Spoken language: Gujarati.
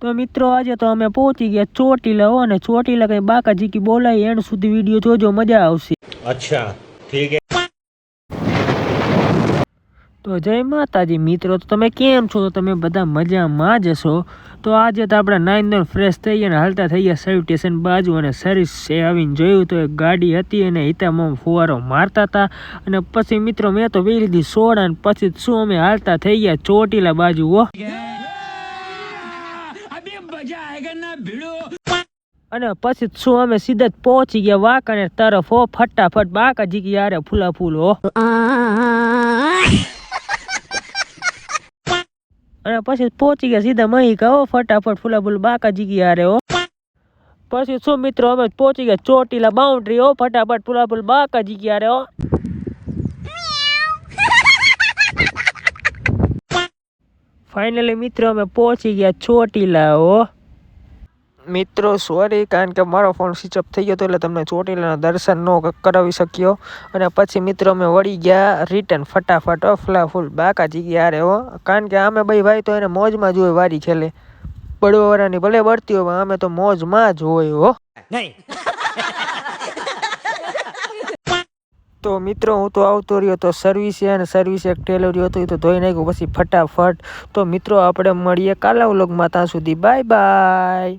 તો મિત્રો આજે તો અમે પહોંચી ગયા ચોટીલા હો, અને ચોટીલા કઈ બાકાજી કી બોલાય એન્ડ સુધી વિડીયો જોજો, મજા આવશે. અચ્છા ઠીક હે. તો જય માતાજી મિત્રો, તો તમે કેમ છો? તો તમે બધા મજામાં જ હશો. તો આજે તો આપણે નાઈન ધોઈને ફ્રેશ થઈ ગયા અને હાલતા થઈ ગયા સર્વિસ સ્ટેશન બાજુ, અને સર્વિસ આવીને જોયું તો એક ગાડી હતી અને હિતામાં ફુવારો મારતા હતા. અને પછી મિત્રો મેં તો પી લીધી સોડા, અને પછી શું અમે હાલતા થઈ ગયા ચોટીલા બાજુ હો. અને પછી શું અમે સીધા જ પહોંચી ગયા વાંકાનેર તરફ હો, ફટાફટ બાકાજી કી યારે ફૂલા ફૂલ હો. અને પછી પહોંચી ગયા સીધા મહિકા હો, ફટાફટ ફૂલા ફૂલ બાકાજી કી યારે હો. પછી શું મિત્રો અમે પહોંચી ગયા ચોટીલા બાઉન્ડ્રી હો, ફટાફટ ફૂલા ફૂલ બાકાજી કી યારે હો. ફાઇનલી મિત્રો અમે પહોંચી ગયા ચોટીલા હો. મિત્રો સોરી, કારણ કે મારો ફોન સ્વિચ ઓફ થઈ ગયો હતો, એટલે તમને ચોટીલાના દર્શન ન કરાવી શક્યો. અને પછી મિત્રો અમે વળી ગયા રિટર્ન ફટાફટ ફૂલા ફૂલ બાકાજી કી યારે હો. કારણ કે અમે ભાઈ તો એને મોજમાં જ હોય વારી ખેલે, બળવાવાળાની ભલે બળતી હોય, અમે તો મોજમાં જ હોય હો. તો મિત્રો હું તો આવતો રહ્યો તો સર્વિસે, અને સર્વિસ એક ટેલર હતો એ તો ધોઈ નાખ્યું પછી ફટાફટ. તો મિત્રો આપણે મળીએ કાલા વ્લોગમાં, ત્યાં સુધી બાય બાય.